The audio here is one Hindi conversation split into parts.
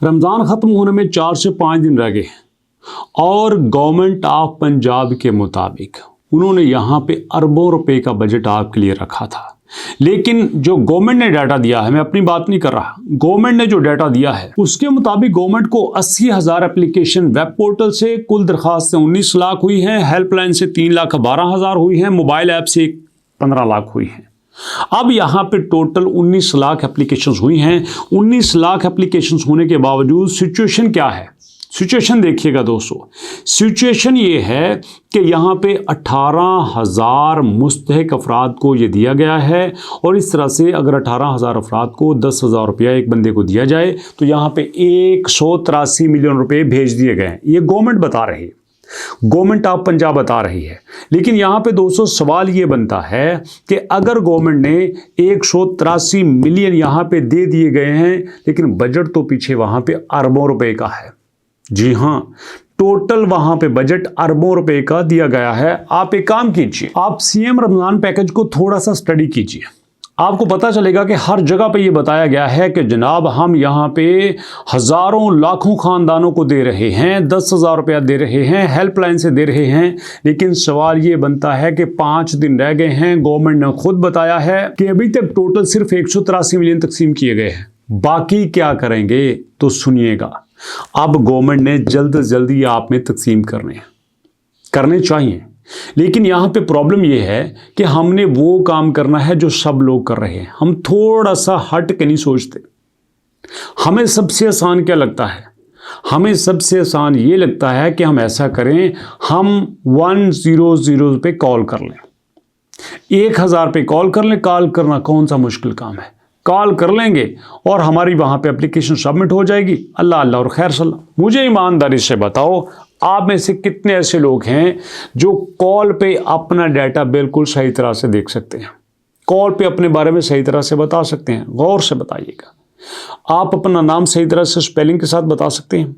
रमज़ान ख़त्म होने में 4 से 5 दिन रह गए और गवर्नमेंट ऑफ पंजाब के मुताबिक उन्होंने यहाँ पे अरबों रुपए का बजट आपके लिए रखा था। लेकिन जो गवर्नमेंट ने डाटा दिया है, मैं अपनी बात नहीं कर रहा, गवर्नमेंट ने जो डाटा दिया है उसके मुताबिक गवर्नमेंट को 80,000 एप्लीकेशन वेब पोर्टल से, कुल दरखास्तें 19 लाख हुई हैं, हेल्पलाइन से 3,12,000 हुई हैं, मोबाइल ऐप से 15 लाख हुई हैं। अब यहाँ पे टोटल 19 लाख एप्लीकेशंस हुई हैं। 19 लाख एप्लीकेशंस होने के बावजूद सिचुएशन क्या है? सिचुएशन देखिएगा दोस्तों, सिचुएशन ये है कि यहाँ पे 18,000 मुस्तहिक अफराद को ये दिया गया है और इस तरह से अगर 18,000 अफराद को 10,000 रुपया एक बंदे को दिया जाए तो यहाँ पे 183 मिलियन रुपए भेज दिए गए हैं। ये गवर्नमेंट बता रही है, गवर्नमेंट ऑफ पंजाब बता रही है। लेकिन यहाँ पे दोस्तों सवाल ये बनता है कि अगर गवर्नमेंट ने 183 मिलियन यहाँ पे दे दिए गए हैं, लेकिन बजट तो पीछे वहाँ पे अरबों रुपए का है। जी हाँ, टोटल वहां पे बजट अरबों रुपए का दिया गया है। आप एक काम कीजिए, आप सीएम रमजान पैकेज को थोड़ा सा स्टडी कीजिए, आपको पता चलेगा कि हर जगह पे ये बताया गया है कि जनाब हम यहाँ पे हजारों लाखों खानदानों को दे रहे हैं, 10,000 रुपया दे रहे हैं, हेल्पलाइन से दे रहे हैं। लेकिन सवाल ये बनता है कि 5 दिन रह गए हैं, गवर्नमेंट ने खुद बताया है कि अभी तक टोटल सिर्फ 183 मिलियन तकसीम किए गए हैं। बाकी क्या करेंगे तो सुनिएगा। अब गवर्नमेंट ने जल्द से जल्द ये आप में तकसीम करने चाहिए, लेकिन यहाँ पे प्रॉब्लम ये है कि हमने वो काम करना है जो सब लोग कर रहे हैं। हम थोड़ा सा हट के नहीं सोचते। हमें सबसे आसान क्या लगता है? हमें सबसे आसान ये लगता है कि हम ऐसा करें, हम 100 पे कॉल कर लें, 1000 पे कॉल कर लें। कॉल करना कौन सा मुश्किल काम है? कॉल कर लेंगे और हमारी वहाँ पे एप्लीकेशन सबमिट हो जाएगी। अल्लाह अल्लाह और खैर सल्लाह। मुझे ईमानदारी से बताओ, आप में से कितने ऐसे लोग हैं जो कॉल पे अपना डाटा बिल्कुल सही तरह से देख सकते हैं, कॉल पे अपने बारे में सही तरह से बता सकते हैं? गौर से बताइएगा। आप अपना नाम सही तरह से स्पेलिंग के साथ बता सकते हैं,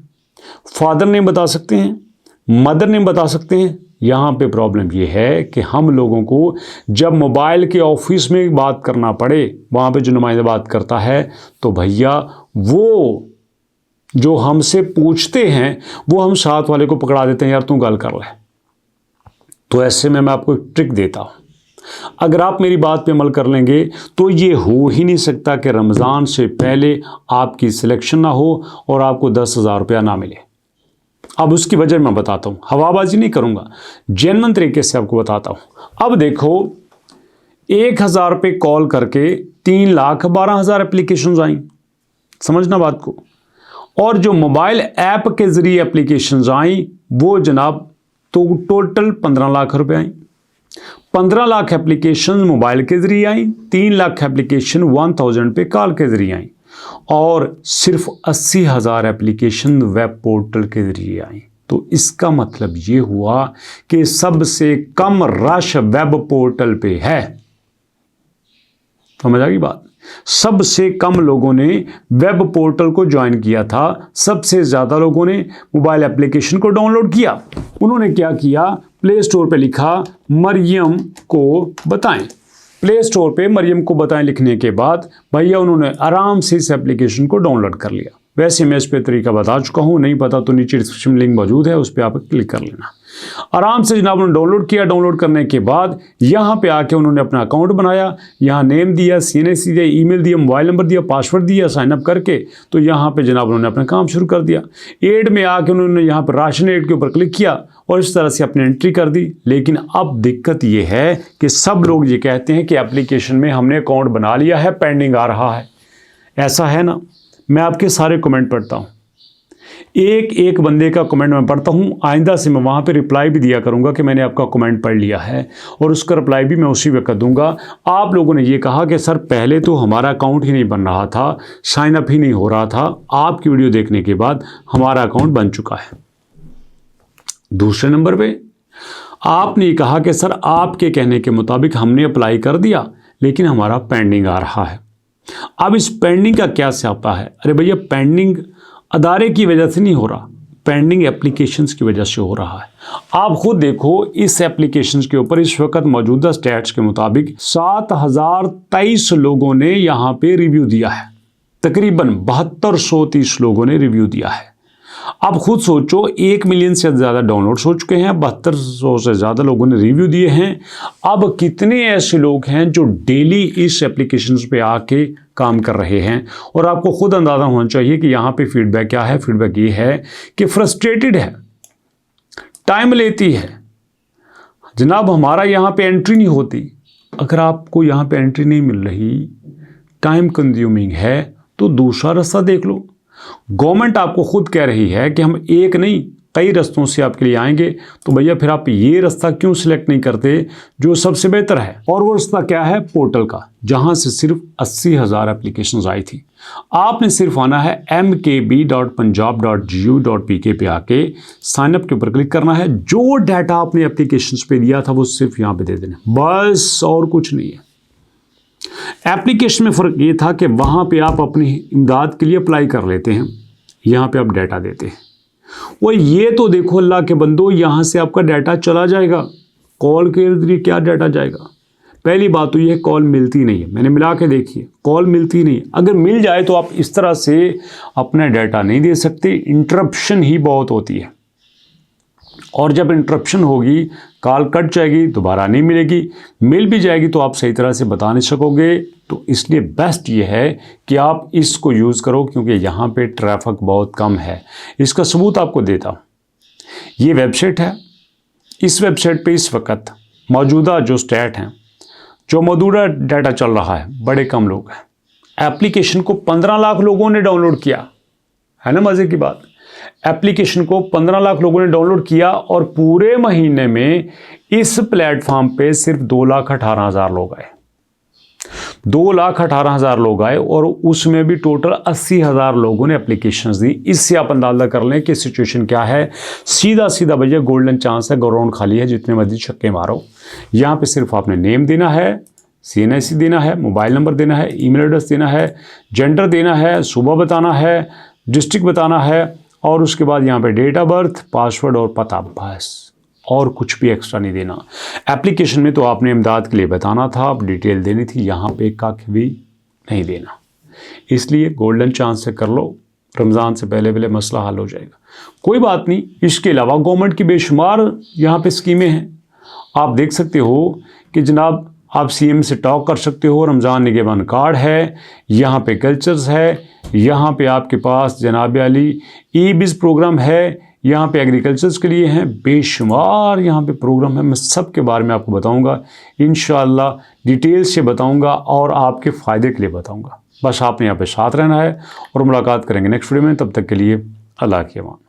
फादर नेम बता सकते हैं, मदर नेम बता सकते हैं। यहाँ पे प्रॉब्लम ये है कि हम लोगों को जब मोबाइल के ऑफिस में बात करना पड़े, वहाँ पे जो नुमाइंदा बात करता है, तो भैया वो जो हमसे पूछते हैं वो हम साथ वाले को पकड़ा देते हैं, यार तू गल कर ले। तो ऐसे में मैं आपको एक ट्रिक देता हूँ, अगर आप मेरी बात पे अमल कर लेंगे तो ये हो ही नहीं सकता कि रमज़ान से पहले आपकी सिलेक्शन ना हो और आपको 10,000 रुपया ना मिले। अब उसकी वजह मैं बताता हूँ, हवाबाजी नहीं करूँगा, जेन्युइन तरीके से आपको बताता हूँ। अब देखो, 1,000 पे कॉल करके 3,12,000 एप्लीकेशंस आई, समझना बात को। और जो मोबाइल ऐप के ज़रिए एप्लीकेशंस आई वो जनाब तो टोटल 15 लाख रुपए आई। 15 लाख एप्लीकेशन मोबाइल के ज़रिए आई, 3 लाख एप्लीकेशन 1000 पे कॉल के ज़रिए आई और सिर्फ 80,000 एप्लीकेशन वेब पोर्टल के ज़रिए आई। तो इसका मतलब ये हुआ कि सबसे कम रश वेब पोर्टल पे है। समझ आ गई बात? सबसे कम लोगों ने वेब पोर्टल को ज्वाइन किया था, सबसे ज़्यादा लोगों ने मोबाइल एप्लीकेशन को डाउनलोड किया। उन्होंने क्या किया, प्ले स्टोर पे लिखा मरियम को बताएं। प्ले स्टोर पे मरियम को बताएं लिखने के बाद भैया उन्होंने आराम से इस एप्लीकेशन को डाउनलोड कर लिया। वैसे मैं इस पर तरीका बता चुका हूँ, नहीं पता तो नीचे डिस्क्रिप्शन लिंक मौजूद है, उस पर आप क्लिक कर लेना। आराम से जनाब उन्होंने डाउनलोड किया। डाउनलोड करने के बाद यहाँ पे आके उन्होंने अपना अकाउंट बनाया, यहाँ नेम दिया, CNC दिया, ईमेल दिया, मोबाइल नंबर दिया, पासवर्ड दिया, साइनअप करके तो यहाँ पे जनाब उन्होंने अपना काम शुरू कर दिया। एड में आके उन्होंने यहाँ पर राशन एड के ऊपर क्लिक किया और इस तरह से अपनी एंट्री कर दी। लेकिन अब दिक्कत ये है कि सब लोग ये कहते हैं कि एप्लीकेशन में हमने अकाउंट बना लिया है, पेंडिंग आ रहा है। ऐसा है ना? मैं आपके सारे कमेंट पढ़ता हूँ, एक एक बंदे का कमेंट मैं पढ़ता हूँ। आइंदा से मैं वहाँ पे रिप्लाई भी दिया करूँगा कि मैंने आपका कमेंट पढ़ लिया है और उसका रिप्लाई भी मैं उसी वक्त दूंगा। आप लोगों ने ये कहा कि सर पहले तो हमारा अकाउंट ही नहीं बन रहा था, साइन अप ही नहीं हो रहा था, आपकी वीडियो देखने के बाद हमारा अकाउंट बन चुका है। दूसरे नंबर पे आपने कहा कि सर आपके कहने के मुताबिक हमने अप्लाई कर दिया लेकिन हमारा पेंडिंग आ रहा है। अब इस पेंडिंग का क्या स्यापा है? अरे भैया पेंडिंग अदारे की वजह से नहीं हो रहा, पेंडिंग एप्लीकेशंस की वजह से हो रहा है। आप खुद देखो, इस एप्लीकेशंस के ऊपर इस वक्त मौजूदा स्टैट्स के मुताबिक 7,023 लोगों ने यहाँ पे रिव्यू दिया है। तकरीबन 7230 लोगों ने रिव्यू दिया है। अब खुद सोचो, 1 मिलियन से ज़्यादा डाउनलोड्स हो चुके हैं, 7200 से ज़्यादा लोगों ने रिव्यू दिए हैं। अब कितने ऐसे लोग हैं जो डेली इस एप्लीकेशन पे आके काम कर रहे हैं, और आपको खुद अंदाज़ा होना चाहिए कि यहाँ पे फीडबैक क्या है। फीडबैक ये है कि फ्रस्ट्रेटेड है, टाइम लेती है। जनाब हमारा यहाँ पे एंट्री नहीं होती। अगर आपको यहाँ पे एंट्री नहीं मिल रही, टाइम कंज्यूमिंग है, तो दूसरा रास्ता देख लो। गवर्नमेंट आपको खुद कह रही है कि हम एक नहीं कई रास्तों से आपके लिए आएंगे, तो भैया फिर आप ये रास्ता क्यों सिलेक्ट नहीं करते जो सबसे बेहतर है। और वो रास्ता क्या है? पोर्टल का, जहां से सिर्फ 80,000 एप्लीकेशंस आई थी। आपने सिर्फ आना है mkb.punjab.gu.pk पे आके साइनअप के ऊपर क्लिक करना है। जो डाटा आपने एप्लीकेशंस पे दिया था वो सिर्फ यहाँ पे दे देना, बस, और कुछ नहीं है। एप्लीकेशन में फ़र्क ये था कि वहाँ पे आप अपनी इमदाद के लिए अप्लाई कर लेते हैं, यहाँ पे आप डाटा देते हैं। वो ये तो देखो अल्लाह के बंदो, यहाँ से आपका डाटा चला जाएगा, कॉल के जरिए क्या डाटा जाएगा। पहली बात तो ये कॉल मिलती नहीं है, मैंने मिला के देखी है, कॉल मिलती नहीं है। अगर मिल जाए तो आप इस तरह से अपना डाटा नहीं दे सकते, इंटरप्शन ही बहुत होती है। और जब इंटरप्शन होगी, कॉल कट जाएगी, दोबारा नहीं मिलेगी, मिल भी जाएगी तो आप सही तरह से बता नहीं सकोगे। तो इसलिए बेस्ट ये है कि आप इसको यूज़ करो, क्योंकि यहाँ पे ट्रैफिक बहुत कम है। इसका सबूत आपको देता हूँ। ये वेबसाइट है, इस वेबसाइट पे इस वक्त मौजूदा जो स्टैट हैं, जो मौजूदा डाटा चल रहा है, बड़े कम लोग हैं। एप्लीकेशन को 15 लाख लोगों ने डाउनलोड किया है ना, मज़े की बात। एप्लीकेशन को 15 लाख लोगों ने डाउनलोड किया, और पूरे महीने में इस प्लेटफॉर्म पे सिर्फ 2,18,000 लोग आए। 2,18,000 लोग आए, और उसमें भी टोटल 80,000 लोगों ने एप्लीकेशंस दी। इससे आप अंदाजा कर लें कि सिचुएशन क्या है। सीधा सीधा भैया गोल्डन चांस है, ग्राउंड खाली है, जितने मर्जी छक्के मारो। यहाँ पे सिर्फ आपने नेम देना है, CNIC देना है, मोबाइल नंबर देना है, ईमेल एड्रेस देना है, जेंडर देना है, सुबह बताना है, डिस्ट्रिक्ट बताना है, और उसके बाद यहाँ पे डेट ऑफ बर्थ, पासवर्ड और पता, बस, और कुछ भी एक्स्ट्रा नहीं देना। एप्लीकेशन में तो आपने इमदाद के लिए बताना था, आप डिटेल देनी थी, यहाँ पे कख भी नहीं देना। इसलिए गोल्डन चांस से कर लो, रमज़ान से पहले पहले मसला हल हो जाएगा। कोई बात नहीं, इसके अलावा गवर्नमेंट की बेशुमार यहाँ पे स्कीमें हैं। आप देख सकते हो कि जनाब आप CM से टॉक कर सकते हो, रमज़ान निगहबान कार्ड है, यहाँ पे कल्चर्स है, यहाँ पे आपके पास जनाब अली ई-बिज़ प्रोग्राम है, यहाँ पे एग्रीकल्चर्स के लिए हैं, बेशुमार यहाँ पे प्रोग्राम है। मैं सब के बारे में आपको बताऊँगा, इंशाअल्लाह डिटेल से बताऊँगा और आपके फ़ायदे के लिए बताऊँगा। बस आपने यहाँ पे साथ रहना है, और मुलाकात करेंगे नेक्स्ट वीडियो में। तब तक के लिए अल्लाह की अमान।